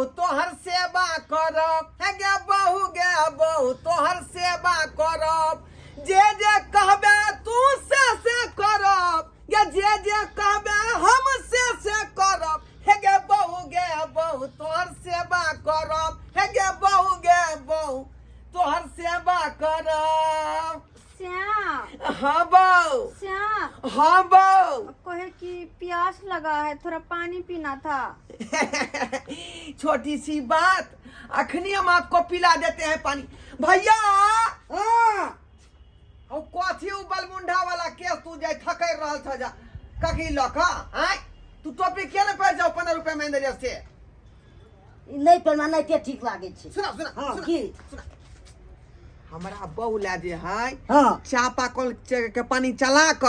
बहू तोहर सेवा करब हे गे बहू तोहर सेवा करब जे जे कहबे तू से करब गे जे कहबे हम से करब हे गे बहू तोहर सेवा करब हे गे बहू तोहर सेवा करब। श्याम हाँ बहू। श्याम हाँ बहू। कहे कि प्यास लगा है, थोड़ा पानी पीना था। छोटी सी बात, अखनी हम आपको पिला देते हैं पानी। भैया और कथी उबल मुंडा वाला केस तू जाय थकै रहल छ जा कखी लका आय तू टोपी के न पड़ जाओ 15 रुपया में दे से नहीं परमा नहीं ते ठीक लागे छै। सुना हां की हमरा बहू ला जे है हां चापा कल के पानी चला क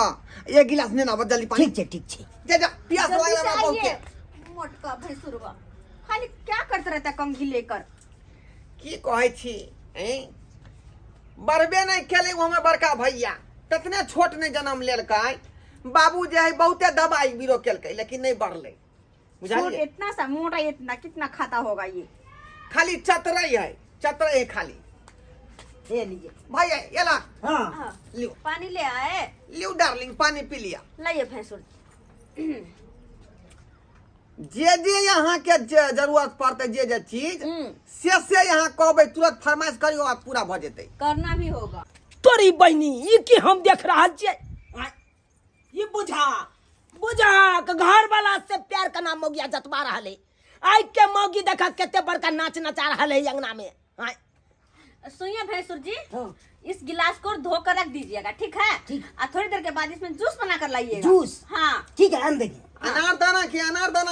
एक गिलास ने ना जल्दी पानी। ठीक छै जा पियास जल्दी वाला से बहू आइए। के मोटका भैंसुरवा खाली क्या करते रहता कम घी लेकर। की कहै छी बरबे नहीं केले हमें बड़का भैया ततने छोट ने जन्म लेलकै। बाबू जे है बहुते दवाई बीरो केलकै लेकिन नहीं बढ़ले बुझाइए। इतना सा मोटा इतना कितना खाता होगा ये। खाली चतरई है खाली। ले लीजिए भैया एला हां हाँ, लियो पानी ले आए। लियो डार्लिंग पानी पी लिया। लाइए भैंसुर। जे यहाँ के जरूरत पड़ते जे चीज से यहाँ कहबे तुरंत फरमाइश करियो और पूरा भ जेतै। करना भी होगा। तोरी बहनी ई की हम देख रहा छियै ये बुझा के घर वाला से प्यार का नाम मौगिया जतवा रहा है। आई के मौगी देखा केते बड़का नाच नचा रहा है अंगना में। सुनिए भैंसुर जी हाँ। इस गिलास को धो कर रख दीजिएगा ठीक है। ठीक। और थोड़ी देर के बाद इसमें जूस बना कर लाइएगा। जूस हाँ ठीक है, आन देंगे। अनारदाना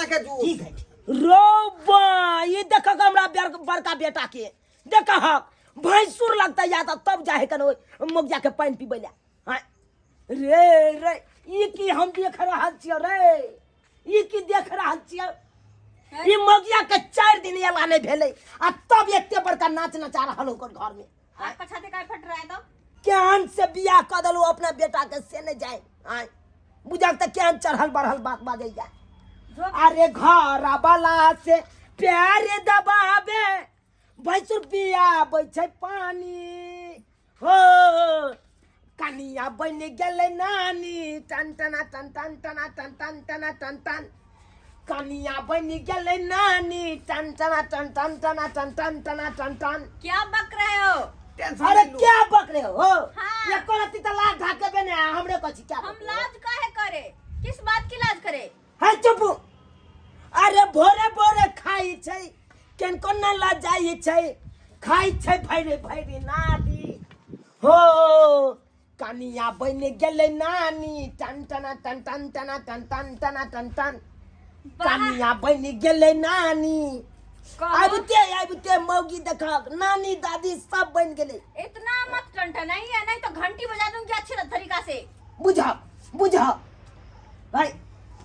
के जूस ठीक है रोबा ये देखा हमरा बड़का बेटा के देखा भैंसुर लगता या तब जाए कन मौगिया के पानी पीबे ला। हां रे ई की हम देख रहा छियै रे ई की देख रहा छियै। ई मौगिया के 4 दिन एला नहीं भेले आ तब एते बड़का नाच नचा रहल ओकर घर में। आपका छाती का फट रहा है तो केहन से बियाह क दलू अपना बेटा के से नहीं जाए। आय बुझा त केहन चढ़ल बढ़ल बात बाजे जाए। अरे घर वाला से प्यार दबावे भैंसुर पियाबै छै पानी हो कनिया बन गेलै नानी टन टना टन टन टना टन टन टना टन टन कनिया बन गेलै नानी टन टना टन टन टना टन टन टना टन टन। क्या बक रहे हो? अरे क्या बक रहे हो? हाँ। ये कोलती त लाज ढाके बने हमरे कछि क्या हम लाज काहे करे? किस बात की लाज करे? है चुप। अरे भोरे खाई छै केन कोन ला जाई छै खाई छै भैरे नादी हो कनिया बन गेलै नानी टन टना टन टन टना टन टन टना टन टन कनिया बन गेलै नानी। आबते मौगी देखा नानी दादी सब बन गेले। इतना मत टंटनाइए नहीं तो घंटी बजा दूंगी अच्छी तरीका से। बुझा भाई।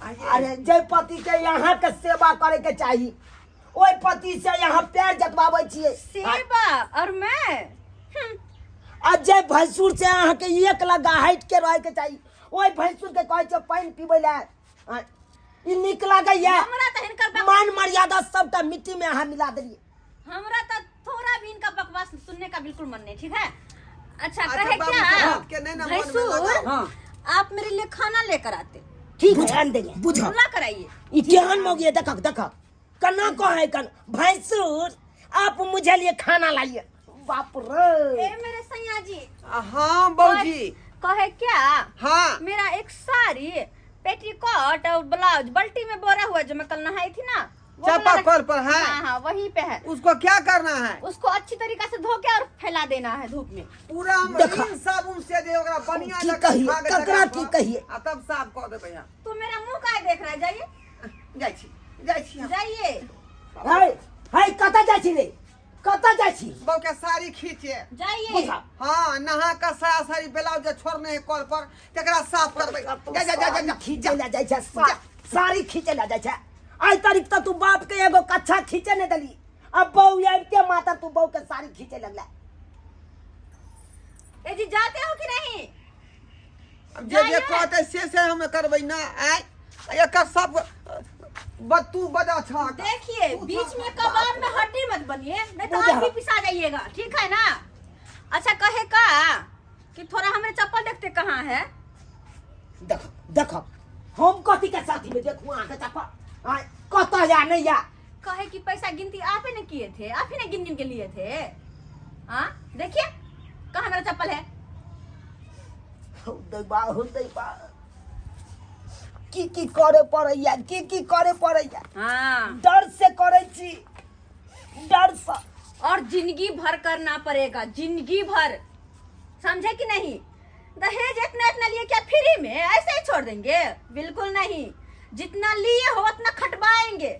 अरे जय पति के यहाँ के सेवा करे के चाहिए ओई पति से यहाँ पैर जतवाबै छियै सेवा और मैं अजय भैंसुर से यहाँ के एक लगा हट के रहे के चाहिए। ओई भैंसुर के कहै छै पानी पीबै ला ई निक लागैया। हमरा त हिनकर मान मर्यादा सबटा मिट्टी में यहाँ मिला देलिए। हमरा त थोड़ा भी इनका बकवास सुनने का बिल्कुल मन नहीं ठीक है। अच्छा कहे बाबू क्या बात के नहीं ना मन में भैंसुर लगा। आप मेरे लिए खाना लेकर आते ठीक है आन देंगे। बुझा ला कराइए। ई केहन मौगी देखा कना कहे कन भैंसुर आप मुझे लिए खाना लाइए। बाप रे ए मेरे सैया जी। हाँ बहूजी कहे क्या हाँ मेरा एक साड़ी पेटीकोट और ब्लाउज बाल्टी में बोरा हुआ जो मैं कल नहाई थी ना वो चापा वाला कल पर है। हाँ वहीं पे है। उसको क्या करना है? उसको अच्छी तरीके से धो के और फैला देना है धूप में। पूरा महीन साबुन से दे ओकरा बढ़िया की जगह कहिए, भाग ककरा जगह की पर, कहिए? आ तब साफ कर दे भैया। तो मेरा मुंह काहे देख रहा है? जाइए जाई छी हम। जाइए। हाय कता जाइ छी रे कता जाइ छी? बहू के साड़ी खींचे जाइए। बुझा हाँ नहा का साया साड़ी ब्लाउज छोड़ने है कॉल पर तेकरा साफ करबे। जा खींचे ला जाइ छै साड़ी खींचे ला जाइ छै। आई तारीख तक तू बाप के एगो कच्छा खींचे नहीं दली अब बहू आबते माता तू बहू के साड़ी खींचे लगला। ए जी जाते हो कि नहीं? जे कहते से हम करबै ना। आय एक सब तू बजा छा देखिए बीच में कबाब में हड्डी मत बनिए, नहीं तो आप भी पिसा जाइएगा, ठीक है ना। अच्छा कहे का कि थोड़ा हमें चप्पल देखते कहाँ है। देखो देखो हम कथी के साथी में देखू आके चप्पल आय कत या नहीं या कहे कि पैसा गिनती आप ही ने किए थे, आप ही ने गिन गिन के लिए थे। हाँ देखिए कहाँ मेरा चप्पल है। हुदै बा की करे पड़ैया की करे पड़ैया। हाँ डर से करे छी, डर से। और जिंदगी भर करना पड़ेगा, जिंदगी भर, समझे कि नहीं। दहेज इतना इतना लिए क्या फ्री में ऐसे ही छोड़ देंगे, बिल्कुल नहीं। जितना लिए हो उतना खटवाएंगे।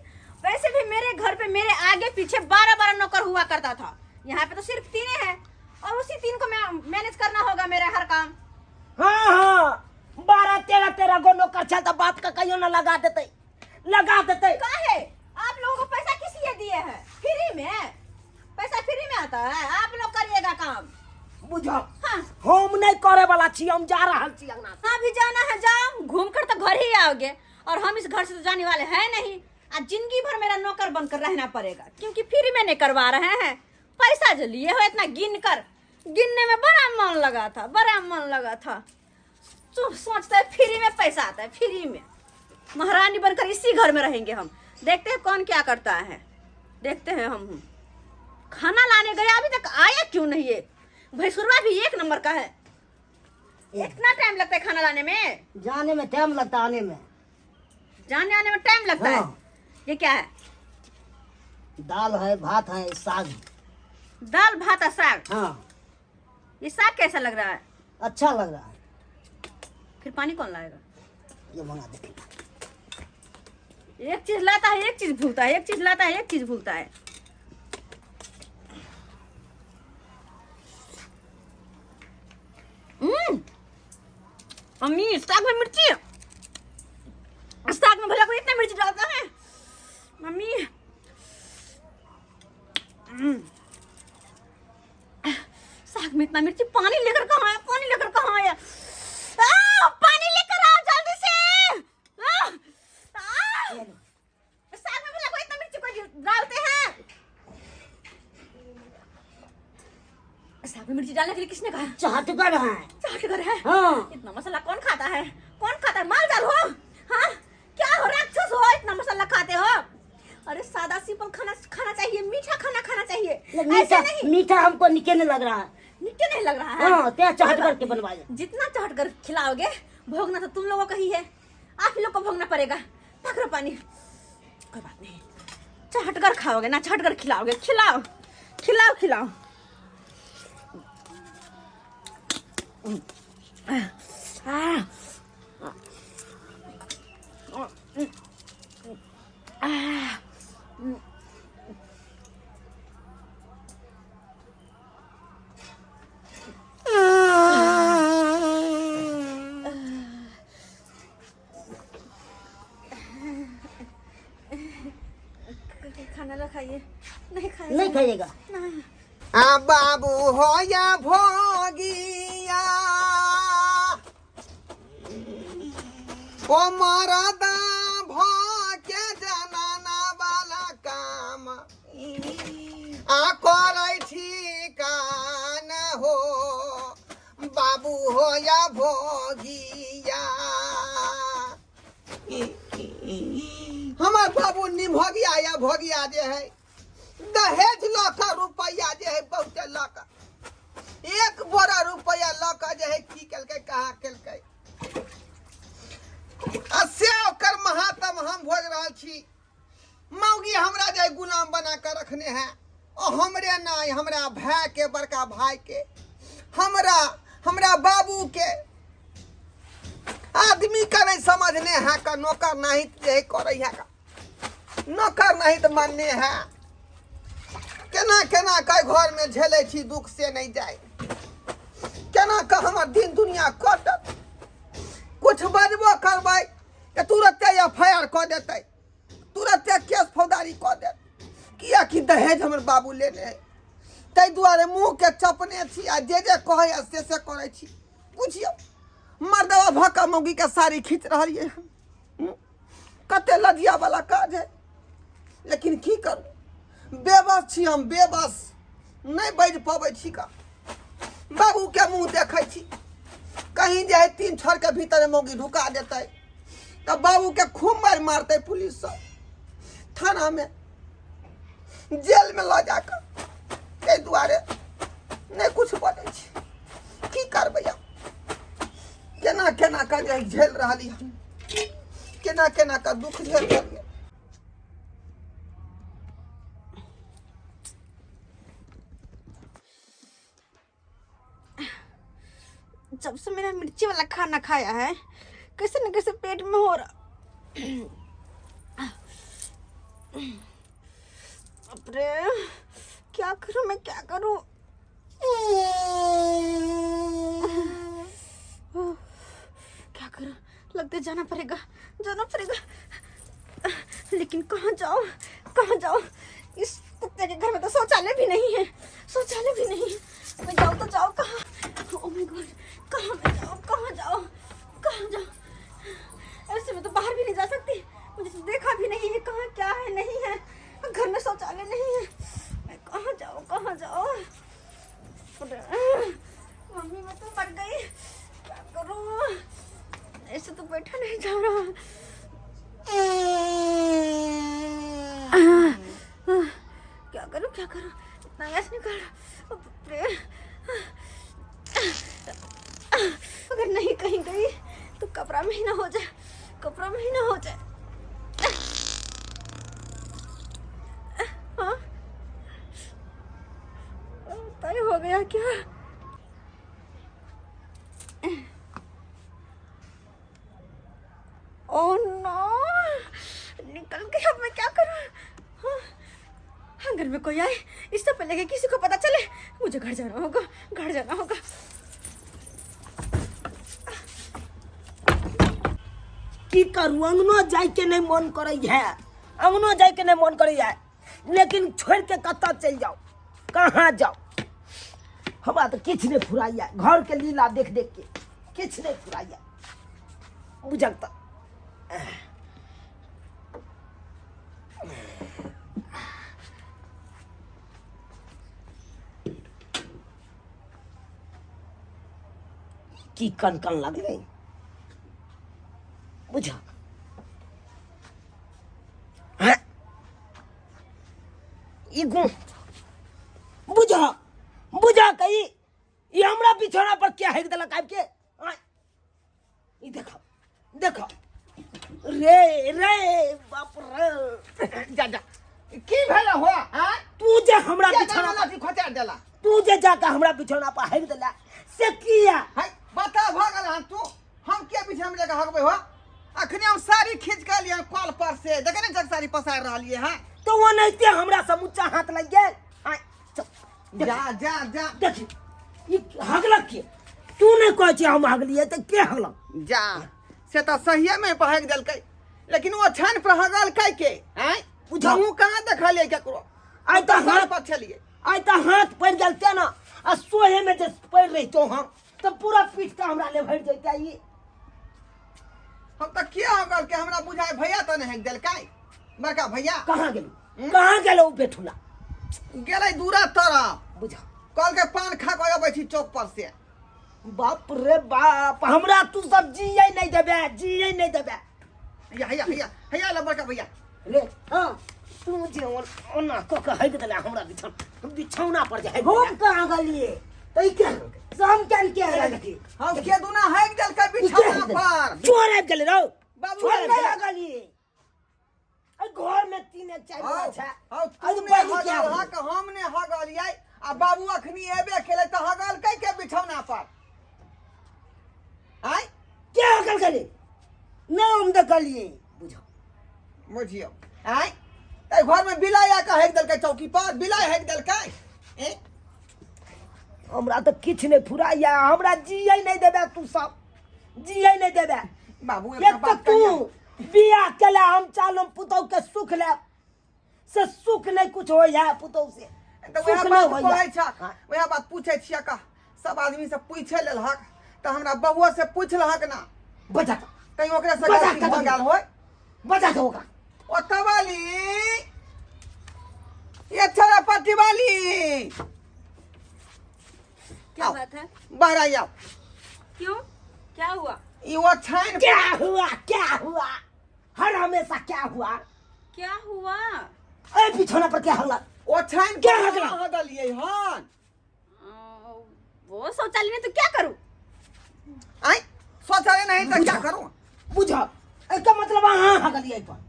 वैसे भी मेरे घर पे मेरे आगे पीछे 12 नौकर हुआ करता था, यहाँ पे तो सिर्फ 3 है और उसी 3 को मैनेज करना होगा मेरा हर काम। हाँ 12-13 गो नौकर चलता, बात का कहियो ना लगा देते काहे आप लोगों को पैसा किस लिए दिए हैं, फ्री में। पैसा फ्री में आता है, आप लोग करिएगा काम, बुझो। हाँ हम नहीं करे वाला छी, हम जा रहा छी अंगना से। हाँ भी जाना है जाओ, घूम कर तो घर ही आओगे और हम इस घर से तो जाने वाले हैं नहीं। आज जिंदगी भर मेरा नौकर बनकर रहना पड़ेगा, क्योंकि फ्री में नहीं करवा रहे हैं। पैसा जो लिए हो इतना गिनने में बड़ा मन लगा था। तो सोचता है फ्री में पैसा आता है, फ्री में महारानी बनकर इसी घर में रहेंगे हम। देखते हैं कौन क्या करता है, देखते हैं हम। खाना लाने गया अभी तक आया क्यों नहीं है। भैंसुरवा भी 1 नंबर का है। इतना टाइम लगता है खाना लाने में, जाने में टाइम लगता, आने में जाने आने में टाइम लगता है। ये क्या है, दाल है, भात है, साग। दाल भात और साग। हाँ ये साग कैसा लग रहा है, अच्छा लग रहा है। फिर पानी कौन लाएगा। ये मंगा देखेगा, एक चीज लाता है एक चीज भूलता है, एक चीज लाता है एक चीज भूलता है। अम्मी साग में मिर्ची, साग में भला कोई इतना मिर्ची डालता है मम्मी। साग में इतना मिर्ची, पानी लेकर कहाँ आया, पानी लेकर कहाँ आया। पानी लेकर आओ जल्दी से। साग में भला कोई इतना मिर्ची को डालते हैं। साग में मिर्ची डालने के लिए किसने कहा। चाटगर है, चाटगर है। हाँ। इतना मसाला कौन खाता है, माल जाल हो। हाँ क्या हो, राक्षस हो, इतना मसाला खाते हो। अरे सादा सिंपल खाना चाहिए, मीठा खाना चाहिए, ऐसे नहीं। मीठा हमको निके नहीं लग रहा है, निके नहीं लग रहा है। हाँ ते चाट करके बनवाए। जितना चाट कर खिलाओगे, भोगना तो तुम लोगों का ही है, आप लोग को भोगना पड़ेगा। पकड़ो पानी, कोई बात नहीं। चाट कर खाओगे ना, चाट कर खिलाओगे, खिलाओ। खाना ला खाइए, नहीं खाइएगा। बाबू हो या भोगिया ओ मरदा के जनाना वाला काम करै छी कान हो। बाबू हो या भोगिया, हमार बाबू निभोगिया या भोगिया जे है, दहेज लाख रुपया जे है बहुते लाख, 1 बोरा रुपया लाख जे है की केलकै कहाँ केलकै। से ओकर महात्म हम भोज रहल छी। मौगी हमरा जे गुलाम बना कर रखने हैं, और हमरे नाई, हमरा भाई के, बड़का भाई के, हमरा बाबू के। आदमी का नहीं समझने हैं का नौकर नहीं जे करे है का, नौकर नहीं तो मानने हैं। केना का घर में झेले छी, दुख से नहीं जाए। केना का हमर दिन दुनिया कटत। कुछ बजबो करबै तुरंते FIR कऽ देते, तुरंते केस फौजदारी कऽ देत। किया कि दहेज हमर बाबू लेने है, ताहि दुआरे मुँह के चपने छी आ जे कहे से करे छी। बुझियो मर्दवा भक्का मौगी के साड़ी खींच रही है, कते लजिया वाला काज है, लेकिन की करू, बेबस छी हम, बेबस नहीं बाजि पाबै छी का। बाबू के मुंह देखै छी, कहीं जे है 3 छोर के भीतर मौगी ढुका देते तब बाबू के खूब मार मारते पुलिस सब, थाना में जेल में ला जाकर। ताहि दुआरे नहीं कुछ बनै छी, की करबै अब, केना केना का जे झेल रहली हम, केना केना का दुख झेल रहली। जब से मैंने मिर्ची वाला खाना खाया है कैसे न कैसे पेट में हो रहा। अरे क्या करूं मैं, क्या करूं। क्या करूं, लगता है जाना पड़ेगा, जाना पड़ेगा। लेकिन कहाँ जाऊं, कहाँ जाऊं। इस कुत्ते के घर में तो शौचालय भी नहीं है, शौचालय भी नहीं है। मैं जाऊं तो जाऊं कहाँ। ओह माय गॉड, कहाँ मैं जाऊं, कहाँ जाऊं, कहाँ जाऊं। ऐसे में तो बाहर भी नहीं जा सकती, मुझे तो देखा भी नहीं है कहाँ क्या है नहीं है, घर में शौचालय नहीं है। मैं कहाँ जाऊं, कहाँ जाऊं। मम्मी मैं तो मर गई, क्या करूं, ऐसे तो बैठा नहीं जा रहा। क्या करूं, क्या करूं, इतना गैस निकल रहा। अगर नहीं कहीं गई तो कपड़ा में ही ना हो जाए, कपड़ा में ही ना हो जाए। हाँ तय हो गया क्या। ओह नो, निकल गई, अब मैं क्या करूं। हाँ घर में कोई आए इससे पहले कि किसी को पता चले, मुझे घर जाना होगा, घर जाना होगा। की करू, अंगनो जाय के नहीं मन करे है, अंगनो जाय के नहीं मन करे है, लेकिन छोड़ के कत्ता चल जाओ, कहाँ जाओ। हमरा तो किछ नहीं फुराइया, घर के लीला देख देख के किछ नहीं फुराइया, बुझल। की कन कन लगले बुझा, बुझा बुझा कही ये हमरा बिछौना पर क्या हेक देलक आबि के। ई देखो देखो, रे रे बाप रे, जा जा, की भेल हो, हां तू जे हमरा बिछौना वाला की खोचा देला, तू जे जाके हमरा बिछौना पर हेक देला से किया है बता भगल। हां तू हम के पीछे हम जगह हकबे हो, अखनी हम साड़ी खींच के लिए कॉल पर से देखे नहीं जग साड़ी पसार रहलिए। हां तो वो नहीं हमरा समुच्चा हाथ लग गेल। जा जा जा, देखी ई हगलक के, तू नहीं कहै छी हम हगलिए त के हगलक। जा से तो सहिए में पहक देलकै, लेकिन वो छान पर हगल कै के, हैं बुझाऊ कहां देखलिए केकरो। आइ त हाथ पर चलिए, आइ त हाथ पड़ गेल ते ना, आ सोहे में जे पड़ रही तो हम तो पूरा पीठ का हमरा ले भर जैते। ई हम तो किया हगल के हमरा बुझाय भैया तो नहीं देलकै, बड़का भैया कहाँ गेलू, कहाँ गेलू बेठुना, गेलै दूरा तरफ, बुझा कल के पान खा के आबै छी चौक पर से। बाप रे बाप, हमरा तू सब जिये नहीं देबे, जिये नहीं देबे। हैया हैया हैया हैया ला बड़का भैया रे हां तू जे ओना को के हेक देला हमरा बिछौना पर जे हेक हम कहाँ गलिए तई के शाम के लगी हम के दुना हैक देलकै बिछौना पर, चोर आबि गेलै रौ बाबू चोर नहीं गलिए। ए घर में 3-4 छै, हां तूने हगल हक हमने हगलियै, आ बाबू अखनी एबे केलै त हगल कै के बिछौना पर। आय क्या हगल गले नहीं हम देखलिए, बुझा बुझियो। आय ए घर में बिलाय आके हैक देलकै चौकी पर, बिलाय हैक देलकै। हमरा तो किछ नहीं फुराइया, हमरा जिये नहीं देबे, तू सब जिये नहीं देबे। बाबू एक तो तू बियाह केला, हम चालम पुतौ के सुख ले से सुख नहीं कुछ हो है पुतौ से, तो सुख वह नहीं बात हो कहै छ, वह बात पूछै छियै का, सब आदमी से पूछे लेलहक त हमरा बबुआ से पूछ लहक ना, बजा कहीं ओकरा से बजा गलती कर भ गेल होय। बजा दो होगा। ओ तवाली, ये छोरा पट्टी वाली, क्या बात है? बाहर आ जाओ। क्यों, क्या हुआ? ये वो छान क्या हुआ, क्या हुआ? हर हमेशा क्या हुआ? क्या हुआ? अरे बिछौना पर क्या हल्ला? वो छान क्या हगला? हगलिए हन वो शौचालय में तो क्या करूं? आई शौचालय नहीं तो क्या करूं? बुझा इसका मतलब हाँ हगलिए पर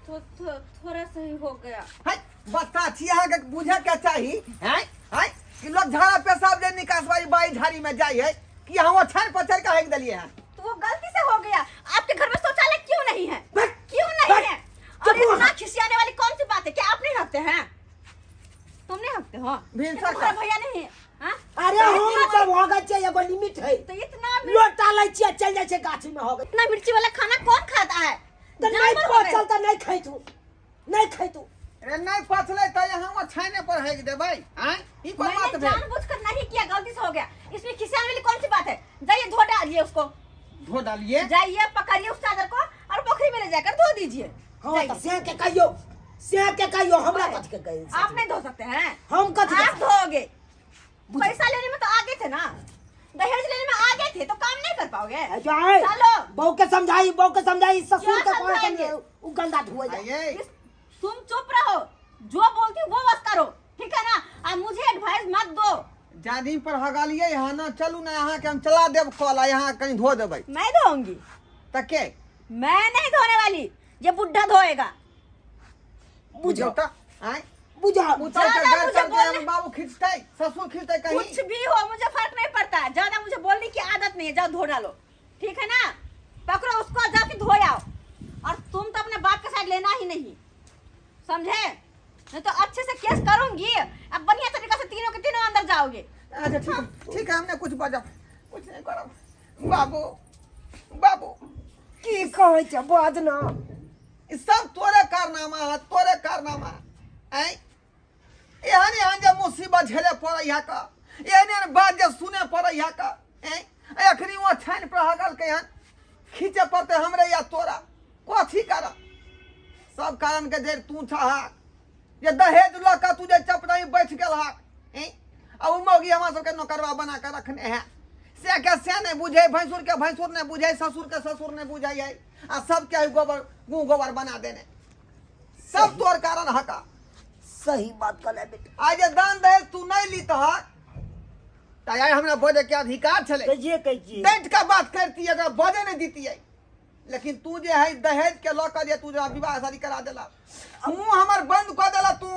थोड़ा सही हो गया। हाय बता छिया के बुझे क्या चाहिए हैं? हाय कि लोग झाड़ा पेशाब जे निकासवाई बाई झाड़ी में जाई है कि हम वो छान पचर का हेक दलिए हैं। तो वो गलती से हो गया। आपके घर में शौचालय क्यों नहीं है? बस, क्यों नहीं बस, है? चुप और हो। इतना खिसियाने वाली कौन सी बात है? क्या आप नहीं हकते हैं? तुम नहीं हकते हो? भीनसा क्या तुम्हारा का। भैया नहीं है? हाँ? अरे हम सब होगा चाहिए एगो लिमिट है। तो इतना लोटा लै छियै चल जाय छै गाछी में होगा। इतना मिर्ची वाला खाना कौन खाता है? तो नहीं जानवर हो गए। पचल तो नहीं खाई तू, नहीं खाई तू। अरे नहीं पचले तो यहाँ वो छाने पर हेक दे भाई। हैं? ई कोई बात मैंने है? जानबूझकर नहीं किया, गलती से हो गया। इसमें खिसियाने वाली कौन सी बात है? जाइए धो डालिए उसको। धो डालिए। जाइए पकड़िए उस चादर को और पोखरी में ले जाकर धो दीजिए। हाँ जाइए। तो से के कहियो, से के कहियो हमरा कथ के कहियो। आप नहीं धो सकते हैं? हम कथ आप धोगे। पैसा लेने में तो आगे थे ना, दहेज लेने में आगे थे तो काम नहीं कर पाओगे। जाए चलो। बहू के समझाई ससुर क्या के कोई समझाएंगे? के उ गंदा धुए जाए। आइए तुम चुप रहो, जो बोलती हूँ वो बस करो, ठीक है ना? अब मुझे एडवाइस मत दो। जादी पर हगालिए यहाँ ना चलू ना यहाँ के हम चला देव कॉल यहाँ कहीं धो देबै मैं धोऊंगी। तके मैं नहीं धोने वाली, ये बुढ़ा धोएगा। बुझो तो आय बुझा उतर के ज्यादा घर मुझे चल के बोलने- हम बाबू खींचते ससुर खींचते कहीं कुछ भी हो मुझे फर्क नहीं पड़ता। ज्यादा मुझे बोलने की आदत नहीं है। जाओ धो डालो, ठीक है ना? पकड़ो उसको, जाके धो आओ। और तुम तो अपने बाप का साइड लेना ही नहीं, समझे? नहीं तो अच्छे से केस करूंगी। अब बढ़िया तरीका से तीनों के तीनों अंदर जाओगे। अच्छा ठीक है हमने कुछ बजा कुछ नहीं करब बाबू बाबू की कहै छै बाज ना। ई सब तोरे कारनामा है तोरे कारनामा है एहन एहन जे मुसीबत झेले पड़े यहाँ का एहन एहन बात जे सुने पड़े यहाँ का एखनी वो छान पर हगल के हन खींचे पड़ते हमरे या तोरा कथी कर सब कारण के जे तू छहा ये दहेज ल का तू जे चपराई बैठ गेल हा अब मौगी हमरा सबके नौकरवा बना के रखने है से के से नहीं बुझे भैंसुर के भैंसुर नहीं बुझे ससुर के ससुर नहीं बुझाई है आ सबके गोबर गू गोबर बना देने सब तोर कारण हका सही बात कहले बेटा। आज ये दान दहेज तू नहीं ली तो ताया हमरा बोझे के अधिकार छले कहिए कहिए दैट का बात करती है अगर बोझे नहीं देती है लेकिन तू जे है दहेज के लौका जे तू जरा विवाह शादी करा देला मुंह हमर बंद कर देला तू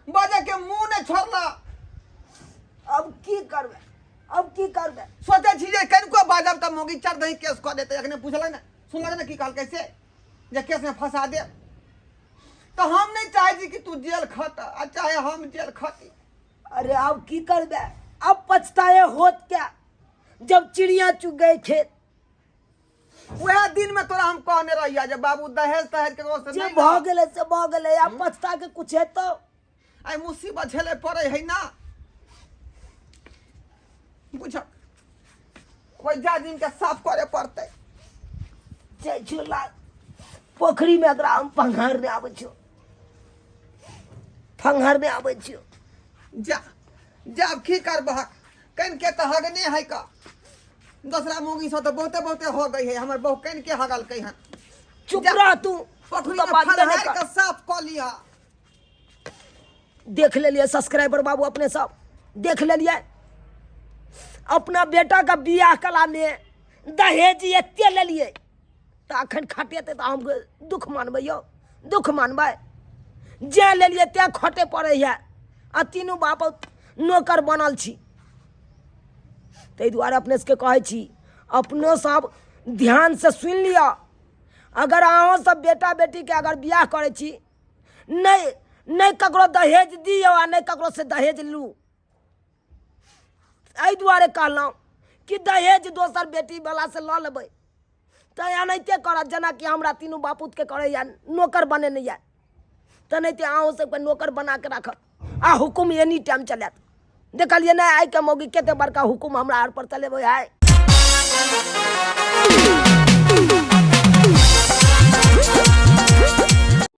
बोझे के मुंह नहीं छोड़ला अब की करबे, अब की करबे? सोचे छी जे कनको बाजब त मोगी चढ़ दही केस कऽ देते अखने पूछलक ना सुनलक ना की कहल कैसे जे केस में फंसा दे तो हम नहीं चाहे छी कि तू जेल खत आ चाहे हम जेल खती अरे अब की करबे? अब पछताए होत क्या जब चिड़िया चुग गए खेत। वह दिन में तोरा हम कहने रहिया जे बाबू दहेज तहेज के से जे नहीं भ ला। गेले से भ गेले, अब पछता के कुछ है तो आई मुसीबत झेले पड़े है ना बुझ कोई जाजिम के साफ करे पड़ते जे झूला पोखरी में अगर हम फंघारने आबै छियो, फंघारने आबै छियो। जा जब की कर बहक कन के तो हगने है का दूसरा मोगी से तो बहुते बहुते हो गई है हमर बहु कन के हगल कई हन चुप जा, रह तू, पोखरी तो में बात फल नहीं हार कर। के साफ कऽ लिया देख ले लिए सब्सक्राइबर बाबू अपने सब देख ले लिए अपना बेटा का बियाह कला में दहेज एते ले लिए तो अखन खटेते तो हम दुख मानबै यो, दुख मानबै। जे ले लिए ते खटे पड़े है आ तीनों बाप नौकर बनल छी। ताहि दुआरे अपने सबके कहै छी अपनो सब ध्यान से सुन लिया। अगर अहाँ सब बेटा बेटी के अगर बियाह करे छी नहीं ककरो दहेज दियो आ नहीं ककरो से दहेज लू। एहि दुआरे कहलहुँ कि दहेज दोसर बेटी वाला से लऽ लेबै तो एनाहिते करत जेना कि हमरा तीनों बापूत के करे या नौकर बनेने या तेनाहिते अहूँ सबके नौकर बना के रखत आ हुकुम एनी टाइम चलत। देखलिए ना आइ के मौगी कते बड़का हुकुम हमरा आर पर चलेबै है।